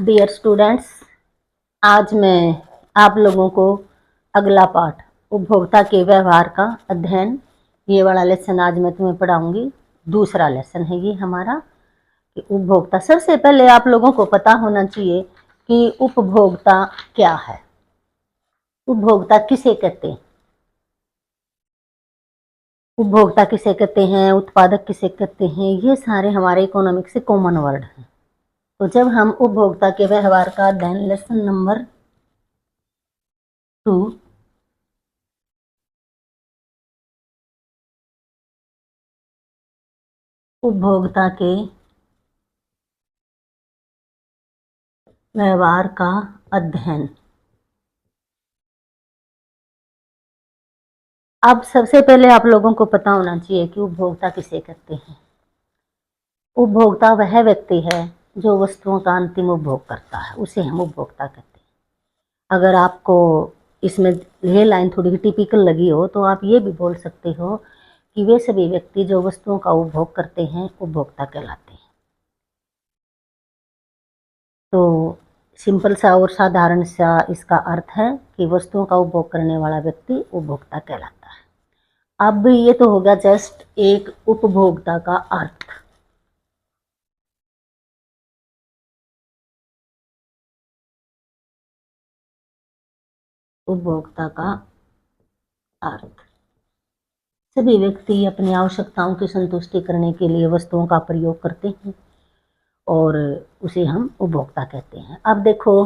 Dear students, आज मैं आप लोगों को अगला पाठ उपभोक्ता के व्यवहार का अध्ययन, ये वाला लेसन आज मैं तुम्हें पढ़ाऊंगी। दूसरा लेसन है ये हमारा कि उपभोक्ता। सबसे पहले आप लोगों को पता होना चाहिए कि उपभोक्ता क्या है, उपभोक्ता किसे कहते हैं, उपभोक्ता किसे कहते हैं, उत्पादक किसे कहते हैं, ये सारे हमारे इकोनॉमिक्स से कॉमन वर्ड हैं। तो जब हम उपभोक्ता के व्यवहार का अध्ययन लेसन नंबर 2 उपभोक्ता के व्यवहार का अध्ययन। अब सबसे पहले आप लोगों को पता होना चाहिए कि उपभोक्ता किसे कहते हैं। उपभोक्ता वह व्यक्ति है जो वस्तुओं का अंतिम उपभोग करता है, उसे हम उपभोक्ता कहते हैं। अगर आपको इसमें यह लाइन थोड़ी टिपिकल लगी हो तो आप ये भी बोल सकते हो कि वे सभी व्यक्ति जो वस्तुओं का उपभोग करते हैं उपभोक्ता कहलाते हैं। तो सिंपल सा और साधारण सा इसका अर्थ है कि वस्तुओं का उपभोग करने वाला व्यक्ति उपभोक्ता कहलाता है। अब ये तो होगा जस्ट एक उपभोक्ता का अर्थ। उपभोक्ता का अर्थ, सभी व्यक्ति अपनी आवश्यकताओं की संतुष्टि करने के लिए वस्तुओं का प्रयोग करते हैं और उसे हम उपभोक्ता कहते हैं। अब देखो,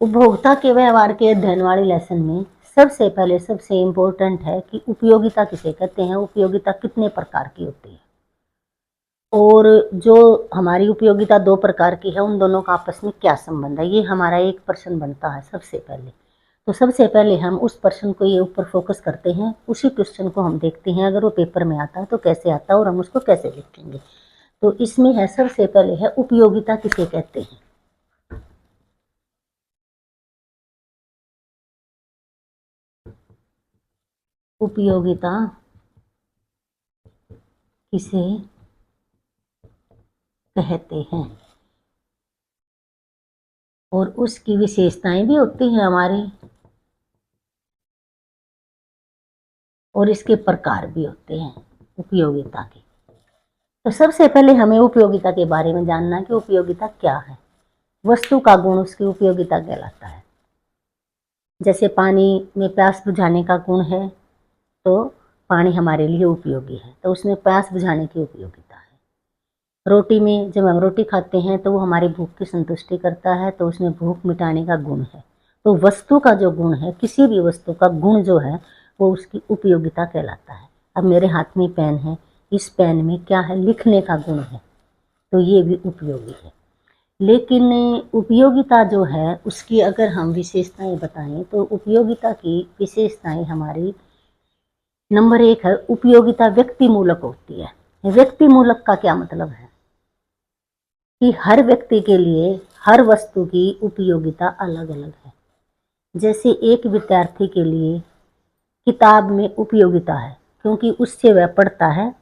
उपभोक्ता के व्यवहार के अध्ययन वाले लेसन में सबसे पहले सबसे इम्पोर्टेंट है कि उपयोगिता किसे कहते हैं, उपयोगिता कितने प्रकार की होती है और जो हमारी उपयोगिता 2 प्रकार की है उन दोनों का आपस में क्या संबंध है, ये हमारा एक प्रश्न बनता है सबसे पहले। तो सबसे पहले हम उस प्रश्न को ये ऊपर फोकस करते हैं, उसी क्वेश्चन को हम देखते हैं अगर वो पेपर में आता है तो कैसे आता है और हम उसको कैसे लिखेंगे। तो इसमें है सबसे पहले है उपयोगिता किसे कहते हैं। उपयोगिता किसे कहते हैं और उसकी विशेषताएं भी होती हैं हमारी और इसके प्रकार भी होते हैं उपयोगिता के। तो सबसे पहले हमें उपयोगिता के बारे में जानना है कि उपयोगिता क्या है। वस्तु का गुण उसकी उपयोगिता कहलाता है। जैसे पानी में प्यास बुझाने का गुण है तो पानी हमारे लिए उपयोगी है, तो उसमें प्यास बुझाने की उपयोगिता है। रोटी में जब हम रोटी खाते हैं तो वो हमारी भूख की संतुष्टि करता है, तो उसमें भूख मिटाने का गुण है। तो वस्तु का जो गुण है, किसी भी वस्तु का गुण जो है वो उसकी उपयोगिता कहलाता है। अब मेरे हाथ में पेन है, इस पेन में क्या है, लिखने का गुण है, तो ये भी उपयोगी है। लेकिन उपयोगिता जो है उसकी अगर हम विशेषताएं बताएं तो उपयोगिता की विशेषताएं हमारी नंबर 1 है उपयोगिता व्यक्ति मूलक होती है। व्यक्ति मूलक का क्या मतलब है कि हर व्यक्ति के लिए हर वस्तु की उपयोगिता अलग अलग है। जैसे एक विद्यार्थी के लिए किताब में उपयोगिता है क्योंकि उससे वह पढ़ता है,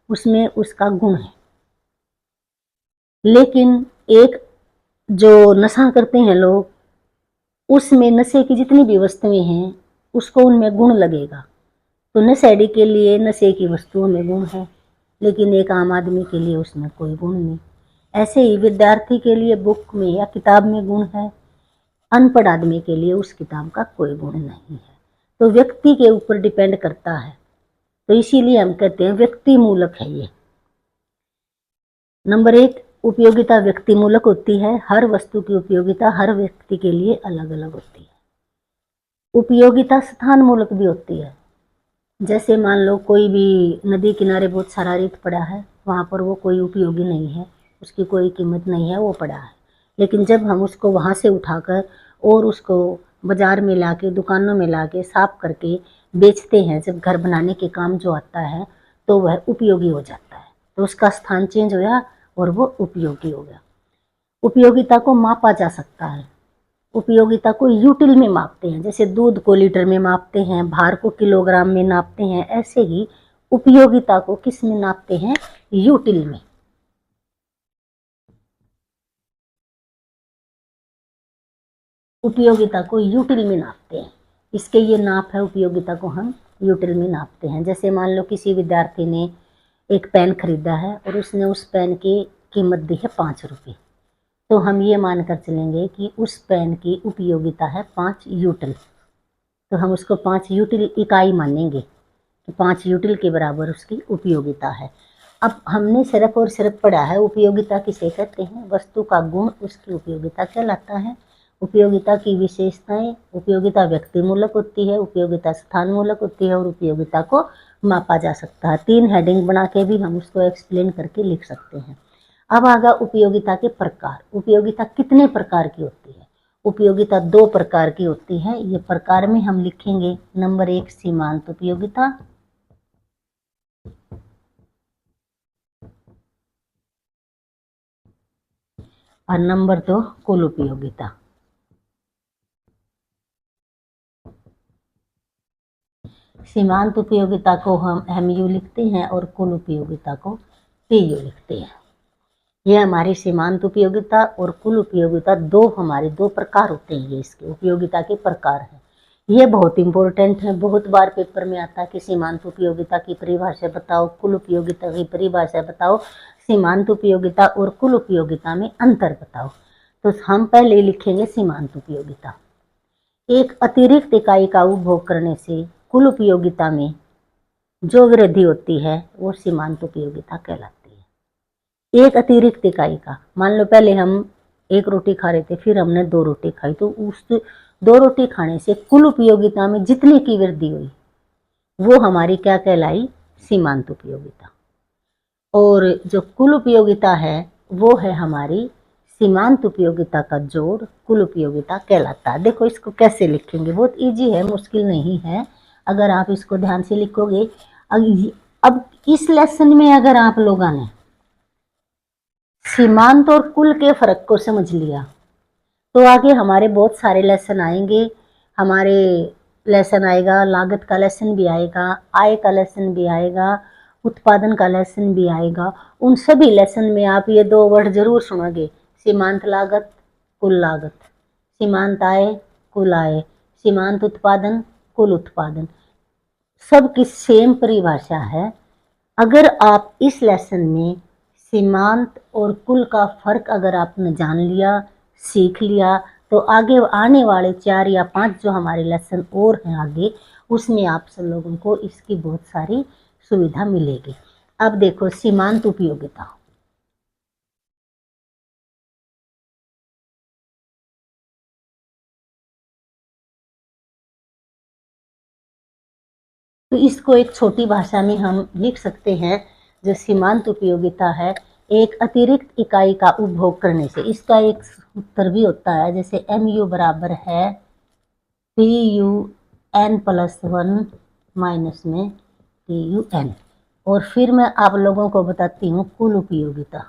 उसमें उसका गुण है। लेकिन एक जो नशा करते हैं लोग, उसमें नशे की जितनी भी वस्तुएं हैं उसको उनमें गुण लगेगा। तो नशेड़ी के लिए नशे की वस्तुओं में गुण है, लेकिन एक आम आदमी के लिए उसमें कोई गुण नहीं। ऐसे ही विद्यार्थी के लिए बुक में या किताब में गुण है, अनपढ़ आदमी के लिए उस किताब का कोई गुण नहीं है। तो व्यक्ति के ऊपर डिपेंड करता है, तो इसीलिए हम कहते हैं व्यक्ति मूलक है ये। नंबर 1 उपयोगिता व्यक्ति मूलक होती है। हर वस्तु की उपयोगिता हर व्यक्ति के लिए अलग अलग होती है। उपयोगिता स्थान मूलक भी होती है। जैसे मान लो कोई भी नदी किनारे बहुत सारा रेत पड़ा है, वहाँ पर वो कोई उपयोगी नहीं है, उसकी कोई कीमत नहीं है, वो पड़ा है। लेकिन जब हम उसको वहाँ से उठाकर और उसको बाजार में लाके, दुकानों में लाके साफ करके बेचते हैं, जब घर बनाने के काम जो आता है तो वह उपयोगी हो जाता है। तो उसका स्थान चेंज होया और वो उपयोगी हो गया। उपयोगिता को मापा जा सकता है। उपयोगिता को यूटिल में मापते हैं, जैसे दूध को लीटर में मापते हैं, भार को किलोग्राम में नापते हैं, ऐसे ही उपयोगिता को किस में नापते हैं, यूटिल में। उपयोगिता को यूटिल में नापते हैं। इसके ये नाप है, उपयोगिता को हम यूटिल में नापते हैं। जैसे मान लो किसी विद्यार्थी ने एक पेन खरीदा है और उसने उस पेन की कीमत दी है 5 रुपये, तो हम ये मानकर चलेंगे कि उस पेन की उपयोगिता है 5 यूटिल। तो हम उसको 5 यूटिल इकाई मानेंगे कि 5 यूटिल के बराबर उसकी उपयोगिता है। अब हमने सिर्फ और सिर्फ पढ़ा है उपयोगिता किसे कहते हैं, वस्तु का गुण उसकी उपयोगिता कहलाता है। उपयोगिता की विशेषताएं, उपयोगिता व्यक्ति मूलक होती है, उपयोगिता स्थान मूलक होती है और उपयोगिता को मापा जा सकता है। 3 हेडिंग बना के भी हम उसको एक्सप्लेन करके लिख सकते हैं। अब आगा उपयोगिता के प्रकार। उपयोगिता कितने प्रकार की होती है? उपयोगिता 2 प्रकार की होती है। ये प्रकार में हम लिखेंगे, नंबर 1 सीमांत उपयोगिता और नंबर 2 कुल उपयोगिता। सीमांत उपयोगिता को हम MU लिखते हैं और कुल उपयोगिता को PU लिखते हैं। ये हमारी सीमांत उपयोगिता और कुल उपयोगिता हमारे दो प्रकार होते हैं। ये इसके उपयोगिता के प्रकार हैं। ये बहुत इंपॉर्टेंट है, बहुत बार पेपर में आता है कि सीमांत उपयोगिता की परिभाषा बताओ, कुल उपयोगिता की परिभाषा बताओ, सीमांत उपयोगिता और कुल उपयोगिता में अंतर बताओ। तो हम पहले लिखेंगे सीमांत उपयोगिता। एक अतिरिक्त इकाई का उपभोग करने से कुल उपयोगिता में जो वृद्धि होती है वो सीमांत उपयोगिता कहलाती है। एक अतिरिक्त इकाई का, मान लो पहले हम 1 रोटी खा रहे थे, फिर हमने 2 रोटी खाई, तो उस 2 रोटी खाने से कुल उपयोगिता में जितने की वृद्धि हुई वो हमारी क्या कहलाई, सीमांत उपयोगिता। और जो कुल उपयोगिता है वो है हमारी सीमांत उपयोगिता का जोड़ कुल उपयोगिता कहलाता है। देखो इसको कैसे लिखेंगे, बहुत इजी है, मुश्किल नहीं है। अगर आप इसको ध्यान से लिखोगे, अब इस लेसन में अगर आप लोगों ने सीमांत और कुल के फर्क को समझ लिया तो आगे हमारे बहुत सारे लेसन आएंगे। हमारे लेसन आएगा, लागत का लेसन भी आएगा, आय का लेसन भी आएगा, उत्पादन का लेसन भी आएगा। उन सभी लेसन में आप ये 2 वर्ड जरूर सुनोगे, सीमांत लागत, कुल लागत, सीमांत आय, कुल आय, सीमांत उत्पादन, कुल उत्पादन, सबकी सेम परिभाषा है। अगर आप इस लेसन में सीमांत और कुल का फर्क अगर आपने जान लिया, सीख लिया, तो आगे आने वाले 4 या 5 जो हमारे लेसन और हैं आगे, उसमें आप सब लोगों को इसकी बहुत सारी सुविधा मिलेगी। अब देखो सीमांत उपयोगिता। तो इसको एक छोटी भाषा में हम लिख सकते हैं, जो सीमांत उपयोगिता है, एक अतिरिक्त इकाई का उपभोग करने से। इसका एक सूत्र भी होता है, जैसे MU बराबर है PUN+1 माइनस में TUN। और फिर मैं आप लोगों को बताती हूँ कुल उपयोगिता।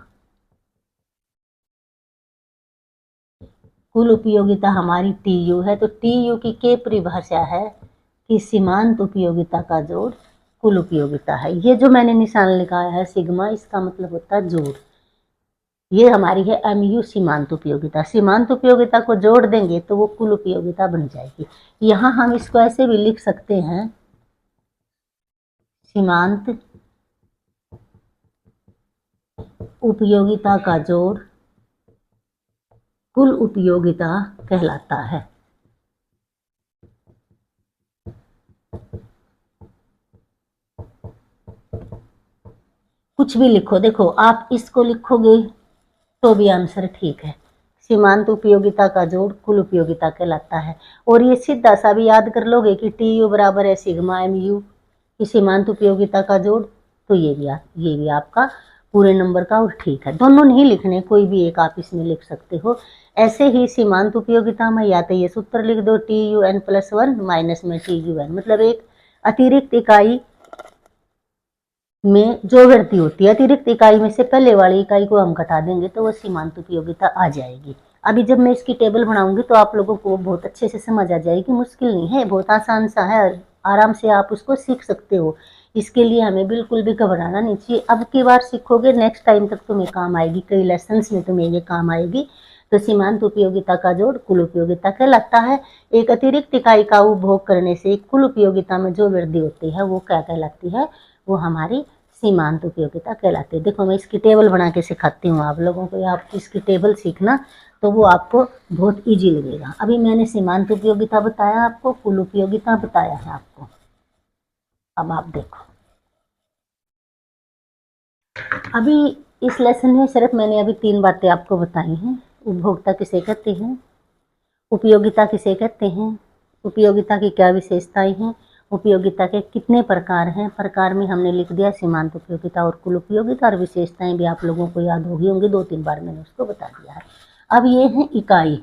कुल उपयोगिता हमारी TU है, तो TU की क्या परिभाषा है कि सीमांत उपयोगिता का जोड़ कुल उपयोगिता है। ये जो मैंने निशान लगाया है सिग्मा, इसका मतलब होता है जोड़। ये हमारी है MU सीमांत उपयोगिता। सीमांत उपयोगिता को जोड़ देंगे तो वो कुल उपयोगिता बन जाएगी। यहाँ हम इसको ऐसे भी लिख सकते हैं, सीमांत उपयोगिता का जोड़ कुल उपयोगिता कहलाता है। कुछ भी लिखो, देखो आप इसको लिखोगे तो भी आंसर ठीक है। सीमांत उपयोगिता का जोड़ कुल उपयोगिता कहलाता है। और ये सीधा सा भी याद कर लोगे कि TU बराबर है सिग्मा MU की सीमांत उपयोगिता का जोड़, तो ये भी आपका पूरे नंबर का और ठीक है। दोनों नहीं लिखने, कोई भी एक आप इसमें लिख सकते हो। ऐसे ही सीमांत उपयोगिता में या तो ये सूत्र लिख दो, TUN+1 माइनस में TUN, मतलब एक अतिरिक्त इकाई में जो वृद्धि होती है, अतिरिक्त इकाई में से पहले वाली इकाई को हम घटा देंगे तो वो सीमांत उपयोगिता आ जाएगी। अभी जब मैं इसकी टेबल बनाऊंगी तो आप लोगों को बहुत अच्छे से समझ आ जाएगी। मुश्किल नहीं है, बहुत आसान सा है, आराम से आप उसको सीख सकते हो। इसके लिए हमें बिल्कुल भी घबराना नहीं चाहिए। अब की बार सीखोगे, नेक्स्ट टाइम तक तुम्हें काम आएगी, कई लेसन्स में तुम्हें ये काम आएगी। तो सीमांत उपयोगिता का जोड़ कुल उपयोगिता कहलाता है। एक अतिरिक्त इकाई का उपभोग करने से कुल उपयोगिता में जो वृद्धि होती है वो क्या कहलाती है, वो हमारी सीमांत उपयोगिता कहलाती है। देखो मैं इसकी टेबल बना के सिखाती हूँ आप लोगों को, आप इसकी टेबल सीखना तो वो आपको बहुत इजी लगेगा। अभी मैंने सीमांत उपयोगिता बताया आपको, कुल उपयोगिता बताया है आपको। अब आप देखो, अभी इस लेसन में सिर्फ मैंने अभी 3 बातें आपको बताई हैं। उपभोक्ता किसे कहते हैं, उपयोगिता किसे कहते हैं, उपयोगिता की क्या विशेषताएं हैं, उपयोगिता के कितने प्रकार हैं। प्रकार में हमने लिख दिया सीमांत उपयोगिता और कुल उपयोगिता, और विशेषताएं भी आप लोगों को याद होगी होंगी, 2-3 बार मैंने उसको बता दिया है। अब ये है इकाई,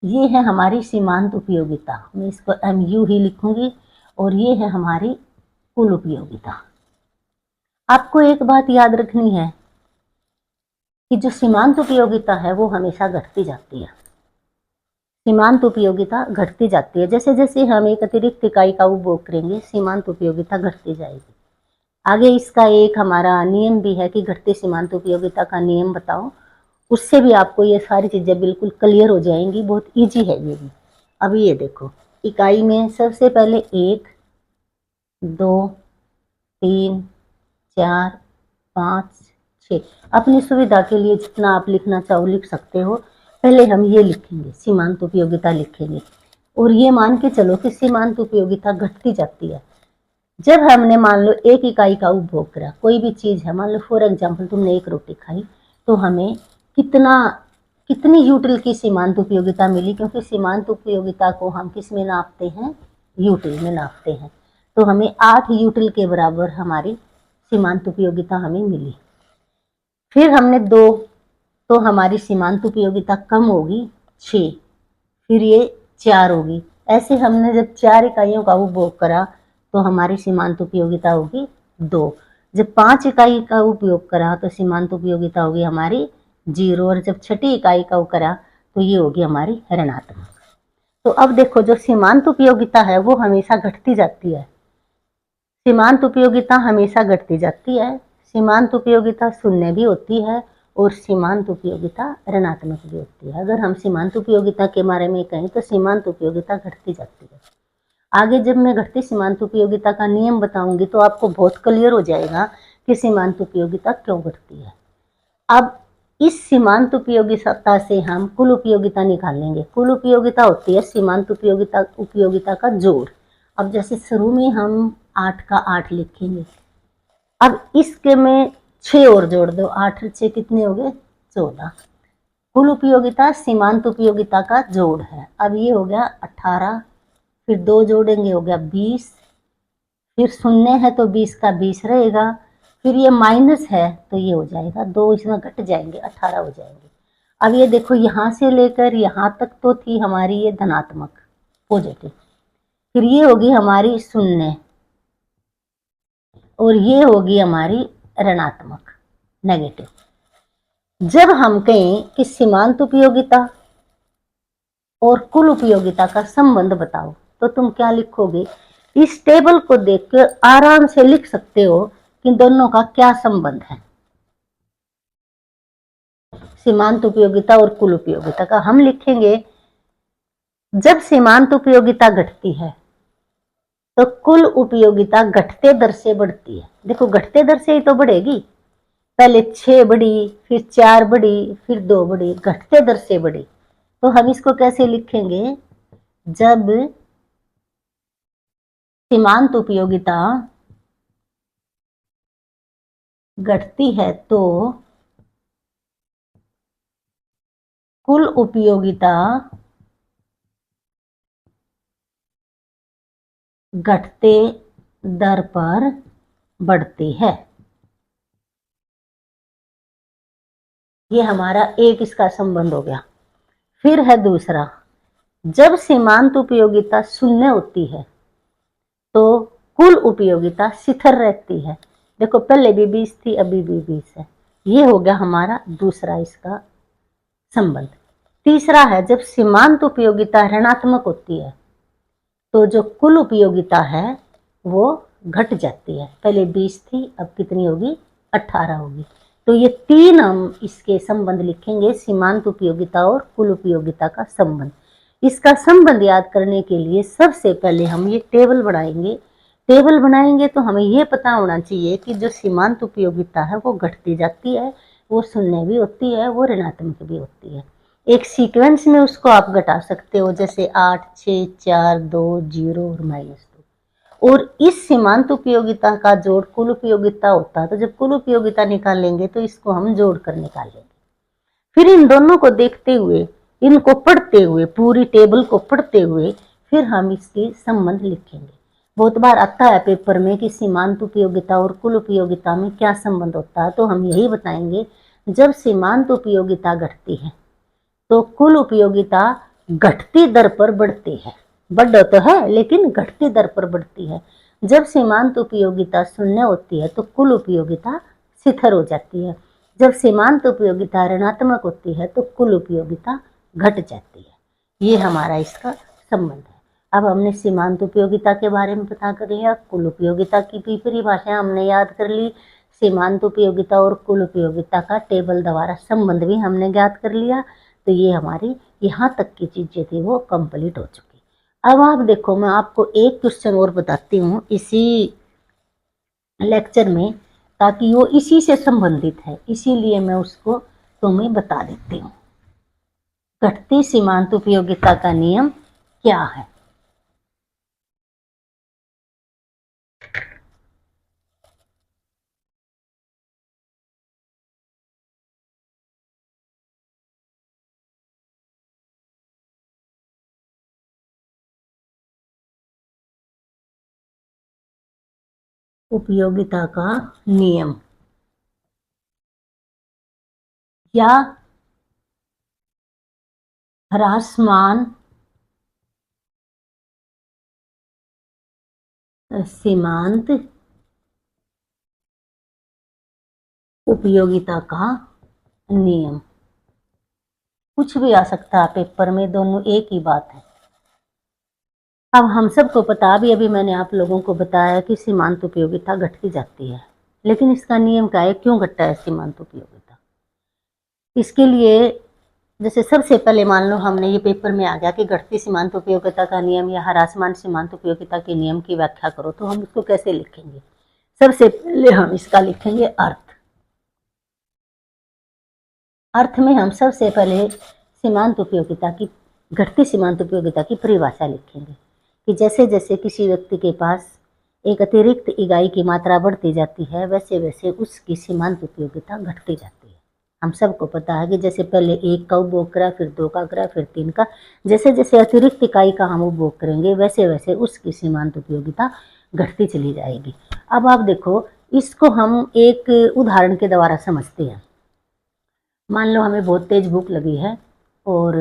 ये है हमारी सीमांत उपयोगिता, मैं इसको MU ही लिखूंगी, और ये है हमारी कुल उपयोगिता। आपको एक बात याद रखनी है कि जो सीमांत उपयोगिता है वो हमेशा घटती जाती है। सीमांत उपयोगिता घटती जाती है, जैसे जैसे हम एक अतिरिक्त इकाई का उपभोग करेंगे सीमांत उपयोगिता घटती जाएगी। आगे इसका एक हमारा नियम भी है कि घटती सीमांत उपयोगिता का नियम बताओ, उससे भी आपको ये सारी चीजें बिल्कुल क्लियर हो जाएंगी, बहुत इजी है ये भी। अब ये देखो, इकाई में सबसे पहले 1, 2, 3, 4, 5, 6, अपनी सुविधा के लिए जितना आप लिखना चाहो लिख सकते हो। पहले हम ये लिखेंगे, सीमांत उपयोगिता लिखेंगे, और ये मान के चलो कि सीमांत उपयोगिता घटती जाती है। जब हमने मान लो एक इकाई का उपभोग करा, कोई भी चीज है, मान लो फॉर एग्जाम्पल तुमने एक रोटी खाई, तो हमें कितनी यूटिल की सीमांत उपयोगिता मिली, क्योंकि सीमांत उपयोगिता को हम किस में नापते हैं, यूटिल में नापते हैं। तो हमें 8 यूटिल के बराबर हमारी सीमांत उपयोगिता हमें मिली। फिर हमने 2, तो हमारी सीमांत उपयोगिता कम होगी 6, फिर ये 4 होगी। ऐसे हमने जब 4 इकाइयों का उपभोग करा तो हमारी सीमांत उपयोगिता होगी 2। जब 5 इकाई का उपयोग करा तो सीमांत उपयोगिता होगी हमारी 0, और जब 6ठी इकाई का करा तो ये होगी हमारी ऋणात्मक। तो अब देखो, जो सीमांत उपयोगिता है वो हमेशा घटती जाती है, सीमांत उपयोगिता हमेशा घटती जाती है। सीमांत उपयोगिता शून्य भी होती है और सीमांत उपयोगिता ऋणात्मक भी होती है। अगर हम सीमांत उपयोगिता के बारे में कहें तो सीमांत उपयोगिता घटती जाती है। आगे जब मैं घटती सीमांत उपयोगिता का नियम बताऊंगी तो आपको बहुत क्लियर हो जाएगा कि सीमांत उपयोगिता क्यों घटती है। अब इस सीमांत उपयोगिता से हम कुल उपयोगिता निकालेंगे। कुल उपयोगिता होती है सीमांत उपयोगिता का जोड़। अब जैसे शुरू में हम 8 का 8 लिखेंगे, अब इसके में 6 और जोड़ दो, 8 और 6 कितने हो गए, 14। कुल उपयोगिता सीमांत उपयोगिता का जोड़ है। अब ये हो गया 18, फिर 2 जोड़ेंगे हो गया 20, फिर शून्य है तो 20 का 20 रहेगा, फिर ये माइनस है तो ये हो जाएगा 2, इसमें घट जाएंगे 18 हो जाएंगे। अब ये देखो, यहाँ से लेकर यहाँ तक तो थी हमारी ये धनात्मक पॉजिटिव, फिर ये होगी हमारी शून्य, और ये होगी हमारी ऋणात्मक नेगेटिव। जब हम कहें कि सीमांत उपयोगिता और कुल उपयोगिता का संबंध बताओ तो तुम क्या लिखोगे, इस टेबल को देखकर आराम से लिख सकते हो कि दोनों का क्या संबंध है, सीमांत उपयोगिता और कुल उपयोगिता का। हम लिखेंगे, जब सीमांत उपयोगिता घटती है तो कुल उपयोगिता घटते दर से बढ़ती है। देखो, घटते दर से ही तो बढ़ेगी, पहले 6 बढ़ी, फिर 4 बढ़ी, फिर 2 बढ़ी, घटते दर से बढ़ी। तो हम इसको कैसे लिखेंगे, जब सीमांत उपयोगिता घटती है तो कुल उपयोगिता घटते दर पर बढ़ती है। ये हमारा एक इसका संबंध हो गया। फिर है दूसरा, जब सीमांत उपयोगिता शून्य होती है तो कुल उपयोगिता स्थिर रहती है। देखो, पहले भी 20 थी, अभी भी 20 है। ये हो गया हमारा दूसरा इसका संबंध। तीसरा है, जब सीमांत उपयोगिता ऋणात्मक होती है तो जो कुल उपयोगिता है वो घट जाती है। पहले 20 थी, अब कितनी होगी, 18 होगी। तो ये तीन हम इसके संबंध लिखेंगे, सीमांत उपयोगिता और कुल उपयोगिता का संबंध। इसका संबंध याद करने के लिए सबसे पहले हम ये टेबल बनाएंगे। टेबल बनाएंगे तो हमें ये पता होना चाहिए कि जो सीमांत उपयोगिता है वो घटती जाती है, वो शून्य भी होती है, वो ऋणात्मक भी होती है। एक सीक्वेंस में उसको आप घटा सकते हो, जैसे 8, 6, 4, 2, 0 और -2। और इस सीमांत उपयोगिता का जोड़ कुल उपयोगिता होता है, तो जब कुल उपयोगिता निकालेंगे तो इसको हम जोड़ कर निकालेंगे। फिर इन दोनों को देखते हुए, इनको पढ़ते हुए, पूरी टेबल को पढ़ते हुए फिर हम इसके संबंध लिखेंगे। बहुत बार आता है पेपर में कि सीमांत उपयोगिता और कुल उपयोगिता में क्या संबंध होता है, तो हम यही बताएंगे, जब सीमांत उपयोगिता घटती है तो कुल उपयोगिता घटती दर पर बढ़ती है। बढ़ तो है लेकिन घटती दर पर बढ़ती है। जब सीमांत उपयोगिता शून्य होती है तो कुल उपयोगिता शिथिल हो जाती है। जब सीमांत उपयोगिता ऋणात्मक होती है तो कुल उपयोगिता घट जाती है। ये हमारा इसका संबंध है। अब हमने सीमांत उपयोगिता के बारे में पता कर लिया, कुल उपयोगिता की भी परिभाषा हमने याद कर ली, सीमांत उपयोगिता और कुल उपयोगिता का टेबल द्वारा संबंध भी हमने ज्ञात कर लिया। तो ये हमारी यहाँ तक की चीजें थी वो कंप्लीट हो चुकी। अब आप देखो, मैं आपको एक क्वेश्चन और बताती हूँ इसी लेक्चर में, ताकि वो इसी से संबंधित है, इसीलिए मैं उसको तुम्हें बता देती हूँ। घटती सीमांत उपयोगिता का नियम क्या है? उपयोगिता का नियम या ह्रासमान सीमांत उपयोगिता का नियम। कुछ भी आ सकता है पेपर में, दोनों एक ही बात है। अब हम सबको पता, अभी मैंने आप लोगों को बताया कि सीमांत उपयोगिता घटती जाती है, लेकिन इसका नियम क्या है, क्यों घटता है सीमांत उपयोगिता? इसके लिए जैसे सबसे पहले मान लो हमने ये पेपर में आ गया कि घटती सीमांत उपयोगिता का नियम या ह्रासमान सीमांत उपयोगिता के नियम की व्याख्या करो, तो हम इसको कैसे लिखेंगे? सबसे पहले हम इसका लिखेंगे अर्थ। अर्थ में हम सबसे पहले सीमांत उपयोगिता की, घटती सीमांत उपयोगिता की परिभाषा लिखेंगे कि जैसे जैसे किसी व्यक्ति के पास एक अतिरिक्त इकाई की मात्रा बढ़ती जाती है, वैसे वैसे उसकी सीमांत उपयोगिता घटती जाती है। हम सबको पता है कि जैसे पहले 1 का उपभोग करा, फिर 2 का करा, फिर 3 का, जैसे जैसे अतिरिक्त इकाई का हम उपभोग करेंगे वैसे वैसे उसकी सीमांत उपयोगिता घटती चली जाएगी। अब आप देखो, इसको हम एक उदाहरण के द्वारा समझते हैं। मान लो हमें बहुत तेज भूख लगी है और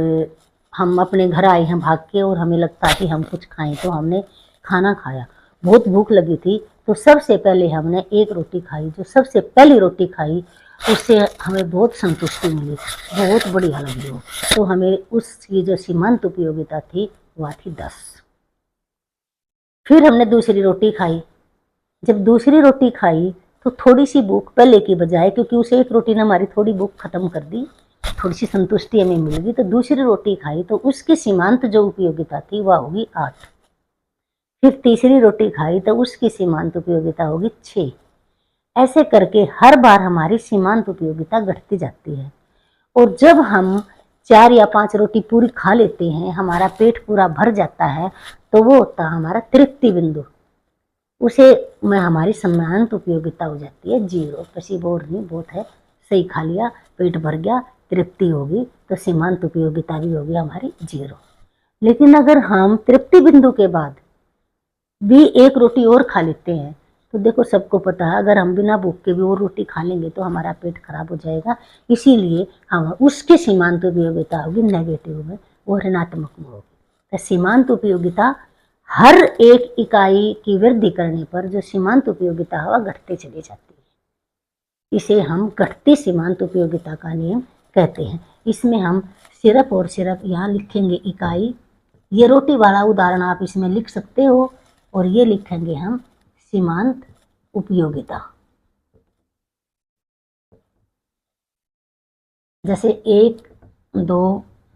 हम अपने घर आए हैं भाग के, और हमें लगता है कि हम कुछ खाएं, तो हमने खाना खाया। बहुत भूख लगी थी तो सबसे पहले हमने एक रोटी खाई। जो सबसे पहली रोटी खाई उससे हमें बहुत संतुष्टि मिली, बहुत बढ़िया लगी वो, तो हमें उसकी जो सीमांत उपयोगिता थी वह थी 10। फिर हमने दूसरी रोटी खाई। जब दूसरी रोटी खाई तो थोड़ी सी भूख पहले की बजाय, क्योंकि उसे एक रोटी ने हमारी थोड़ी भूख खत्म कर दी, थोड़ी सी संतुष्टि हमें मिल गई, तो दूसरी रोटी खाई तो उसकी सीमांत जो उपयोगिता थी वह होगी 8। फिर तीसरी रोटी खाई तो उसकी सीमांत उपयोगिता होगी 6। ऐसे करके हर बार हमारी सीमांत उपयोगिता घटती जाती है। और जब हम 4 या 5 रोटी पूरी खा लेते हैं, हमारा पेट पूरा भर जाता है, तो वो होता है हमारा तृप्ति बिंदु। उसे में हमारी सीमांत उपयोगिता हो जाती है 0। पसी बोर नहीं, बहुत है, सही खा लिया, पेट भर गया, तृप्ति होगी, तो सीमांत उपयोगिता भी होगी हमारी 0। लेकिन अगर हम तृप्ति बिंदु के बाद भी एक रोटी और खा लेते हैं, तो देखो सबको पता है अगर हम बिना भूख के भी वो रोटी खा लेंगे तो हमारा पेट खराब हो जाएगा। इसीलिए हम उसकी सीमांत उपयोगिता होगी नेगेटिव में, वो ऋणात्मक में होगी। तो सीमांत उपयोगिता हर एक इकाई की वृद्धि करने पर जो सीमांत उपयोगिता है वह घटते चली जाती है। इसे हम घटती सीमांत उपयोगिता का नियम कहते हैं। इसमें हम सिर्फ और सिर्फ यहाँ लिखेंगे इकाई। ये रोटी वाला उदाहरण आप इसमें लिख सकते हो, और ये लिखेंगे हम सीमांत उपयोगिता। जैसे 1 2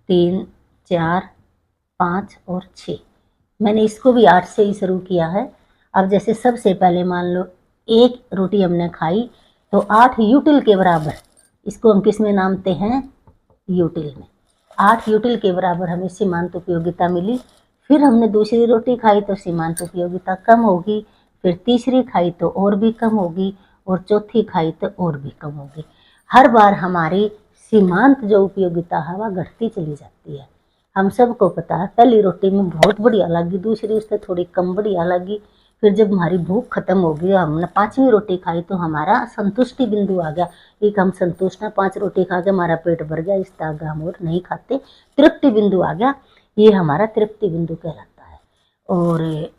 3 4 5 और 6, मैंने इसको भी 8 से ही शुरू किया है। अब जैसे सबसे पहले मान लो 1 रोटी हमने खाई तो 8 यूटिल के बराबर, इसको हम किस में नामते हैं, यूटिल में। 8 यूटिल के बराबर हमें सीमांत उपयोगिता मिली। फिर हमने दूसरी रोटी खाई तो सीमांत उपयोगिता कम होगी, फिर तीसरी खाई तो और भी कम होगी, और चौथी खाई तो और भी कम होगी। हर बार हमारी सीमांत जो उपयोगिता है वह घटती चली जाती है। हम सबको पता है पहली रोटी में बहुत बढ़िया लगी, दूसरी उससे थोड़ी कम बढ़िया लगी, फिर जब हमारी भूख खत्म हो गई, हमने 5वीं रोटी खाई तो हमारा संतुष्टि बिंदु आ गया, एक हम संतुष्ट हैं, 5 रोटी खा के हमारा पेट भर गया, इससे आगे हम और नहीं खाते, तृप्ति बिंदु आ गया, ये हमारा तृप्ति बिंदु कहलाता है। और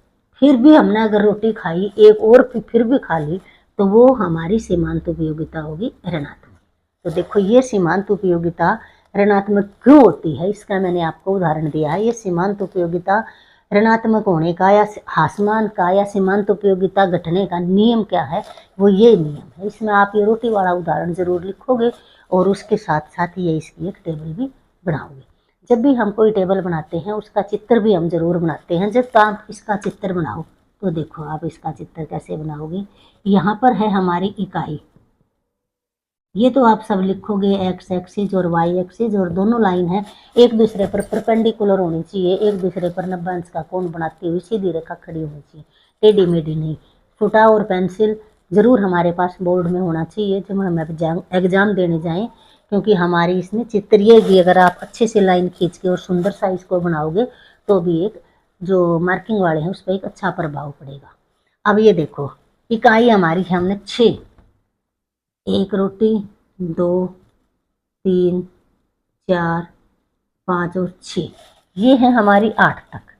फिर भी हमने अगर रोटी खाई एक और फिर भी खा ली तो वो हमारी सीमांत उपयोगिता होगी ऋणात्मक। तो देखो ये सीमांत उपयोगिता ऋणात्मक क्यों होती है, इसका मैंने आपको उदाहरण दिया है। ये सीमांत उपयोगिता ऋणात्मक होने का या ह्रासमान का या सीमांत उपयोगिता घटने का नियम क्या है, वो ये नियम है। इसमें आप ये रोटी वाला उदाहरण जरूर लिखोगे और उसके साथ साथ ये इसकी एक टेबल भी बनाओगे। जब भी हम कोई टेबल बनाते हैं उसका चित्र भी हम जरूर बनाते हैं। जब आप इसका चित्र बनाओ तो देखो आप इसका चित्र कैसे बनाओगे। यहाँ पर है हमारी इकाई, ये तो आप सब लिखोगे एक्स एक्सिस और वाई एक्सिस, और दोनों लाइन है एक दूसरे पर परपेंडिकुलर होनी चाहिए, एक दूसरे पर 90 अंश का कोण बनाती हुई सीधी रेखा खड़ी होनी चाहिए, टेढ़ी मेढ़ी नहीं। फुटा और पेंसिल जरूर हमारे पास बोर्ड में होना चाहिए जब हम एग्जाम देने जाएं, क्योंकि हमारी इसमें चित्र ये भी अगर आप अच्छे से लाइन खींच के और सुंदर सा इसको बनाओगे तो भी एक जो मार्किंग वाले हैं उस पर एक अच्छा प्रभाव पड़ेगा। अब ये देखो इकाई हमारी हमने 6, 1 रोटी 2 3 4 5 और 6, ये है हमारी 8 तक।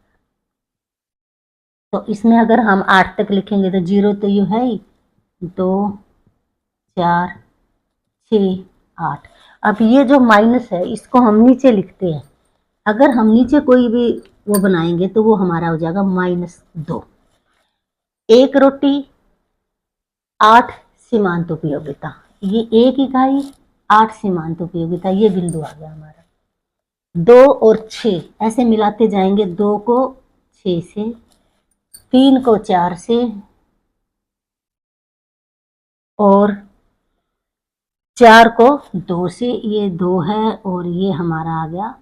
तो इसमें अगर हम 8 तक लिखेंगे तो 0 तो ये है ही, 2 4 6 8। अब ये जो माइनस है इसको हम नीचे लिखते हैं, अगर हम नीचे कोई भी वो बनाएंगे तो वो हमारा हो जाएगा -2। 1 रोटी 8 सीमांत उपयोगिता, ये 1 इकाई 8 सीमांत उपयोगिता, ये बिंदु आ गया हमारा। 2 और 6 ऐसे मिलाते जाएंगे, 2 को 6 से, 3 को 4 से, और 4 को 2 से, ये 2 है और ये हमारा आ गया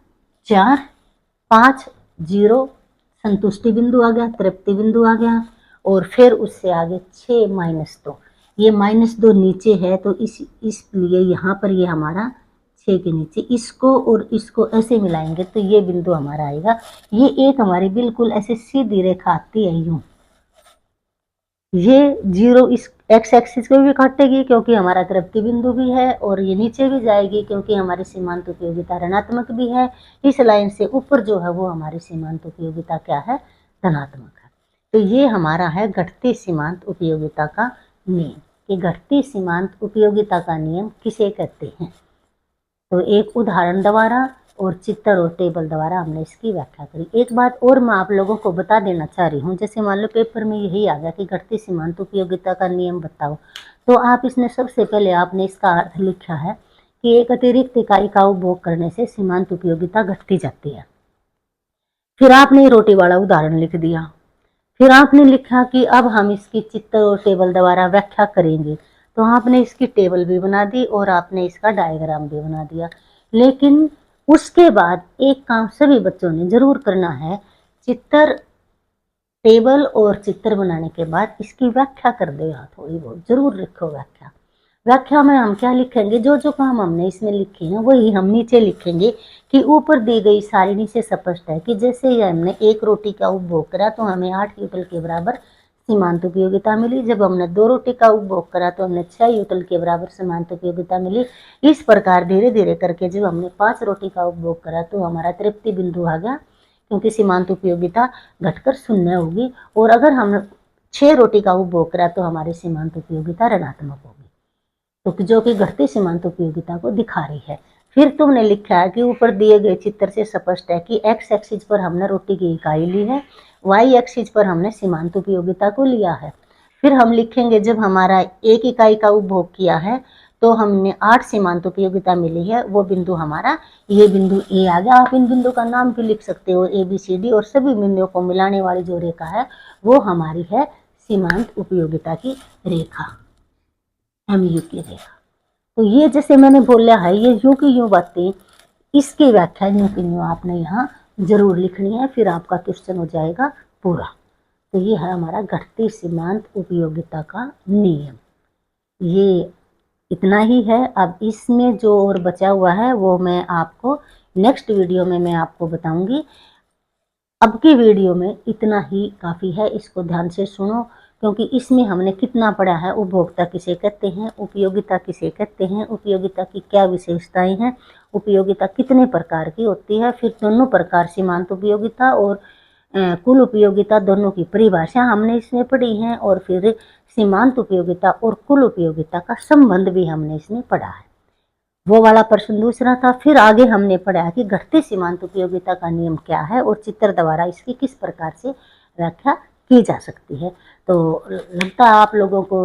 4, 5 0 संतुष्टि बिंदु आ गया, तृप्ति बिंदु आ गया, और फिर उससे आगे 6 -2, ये -2 नीचे है तो इसलिए यहाँ पर ये हमारा 6 के नीचे, इसको और इसको ऐसे मिलाएंगे तो ये बिंदु हमारा आएगा। ये एक हमारी बिल्कुल ऐसे सीधी रेखा आती है यूं, ये 0 इस एक्स एक्सिस को भी काटेगी क्योंकि हमारा तृप्ति बिंदु भी है, और ये नीचे भी जाएगी क्योंकि हमारी सीमांत उपयोगिता ऋणात्मक भी है। इस लाइन से ऊपर जो है वो हमारी सीमांत उपयोगिता क्या है, धनात्मक है। तो ये हमारा है घटती सीमांत उपयोगिता का नियम, कि घटती सीमांत उपयोगिता का नियम किसे कहते हैं। तो एक उदाहरण द्वारा और चित्र और टेबल द्वारा हमने इसकी व्याख्या करी। एक बात और मैं आप लोगों को बता देना चाह रही हूँ, जैसे मान लो पेपर में यही आ गया कि घटती सीमांत उपयोगिता का नियम बताओ, तो आप इसमें सबसे पहले आपने इसका अर्थ लिखा है कि एक अतिरिक्त इकाई का उपभोग करने से सीमांत उपयोगिता घटती जाती है। फिर आपने रोटी वाला उदाहरण लिख दिया, फिर आपने लिखा कि अब हम इसकी चित्र और टेबल द्वारा व्याख्या करेंगे, तो आपने इसकी टेबल भी बना दी और आपने इसका डायग्राम भी बना दिया। लेकिन उसके बाद एक काम सभी बच्चों ने जरूर करना है, चित्र टेबल और चित्र बनाने के बाद इसकी व्याख्या कर दो, यहाँ थोड़ी बहुत जरूर लिखो व्याख्या। व्याख्या में हम क्या लिखेंगे, जो जो काम हमने इसमें लिखे हैं वही हम नीचे लिखेंगे, कि ऊपर दी गई सारिणी से स्पष्ट है कि जैसे ही हमने 1 रोटी का उपभोग करा तो हमें 8 यूटल के बराबर सीमांत उपयोगिता मिली, जब हमने 2 रोटी का उपभोग करा तो हमने 6 यूटल के बराबर सीमांत उपयोगिता मिली। इस प्रकार धीरे धीरे करके जब हमने 5 रोटी का उपभोग करा तो हमारा तृप्ति बिंदु आ गया, क्योंकि सीमांत उपयोगिता घटकर 0 होगी, और अगर हम 6 रोटी का उपभोग करा तो हमारी सीमांत उपयोगिता ऋणात्मक होगी, तो जो कि घटती सीमांत उपयोगिता को दिखा रही है। फिर तुमने लिखा है कि ऊपर दिए गए चित्र से स्पष्ट है कि एक्स एक्सिस पर हमने रोटी की इकाई ली है, वाई एक्सिस पर हमने सीमांत उपयोगिता को लिया है। फिर हम लिखेंगे जब हमारा 1 इकाई का उपभोग किया है तो हमने 8 सीमांत उपयोगिता मिली है। वो बिंदु हमारा ये बिंदु ए आ गया। आप इन बिंदु का नाम भी लिख सकते हो, ए बी सी डी, और सभी बिंदुओं को मिलाने वाली जो रेखा है वो हमारी है सीमांत उपयोगिता की रेखा, MU की रेखा। तो ये जैसे मैंने बोला है, ये यूं की यूं बातें, इसकी व्याख्या यूं की यूं आपने यहाँ जरूर लिखनी है, फिर आपका क्वेश्चन हो जाएगा पूरा। तो ये है हमारा घटती सीमांत उपयोगिता का नियम। ये इतना ही है। अब इसमें जो और बचा हुआ है वो मैं आपको नेक्स्ट वीडियो में मैं आपको बताऊंगी। अब की वीडियो में इतना ही काफ़ी है, इसको ध्यान से सुनो, क्योंकि इसमें हमने कितना पढ़ा है, उपभोक्ता किसे कहते हैं, उपयोगिता किसे कहते हैं, उपयोगिता की क्या विशेषताएं हैं, उपयोगिता कितने प्रकार की होती है, फिर दोनों प्रकार सीमांत उपयोगिता और कुल उपयोगिता दोनों की परिभाषा हमने इसमें पढ़ी है, और फिर सीमांत उपयोगिता और कुल उपयोगिता का संबंध भी हमने इसमें पढ़ा है। वो वाला प्रश्न दूसरा था। फिर आगे हमने पढ़ा कि घटती सीमांत उपयोगिता का नियम क्या है और चित्र द्वारा इसकी किस प्रकार से व्याख्या की जा सकती है। तो लगता है आप लोगों को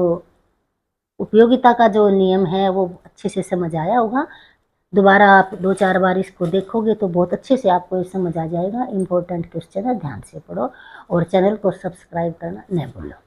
उपयोगिता का जो नियम है वो अच्छे से समझ आया होगा। दोबारा आप 2-4 बार इसको देखोगे तो बहुत अच्छे से आपको ये समझ आ जाएगा। इम्पोर्टेंट क्वेश्चन है, ध्यान से पढ़ो और चैनल को सब्सक्राइब करना न भूलो।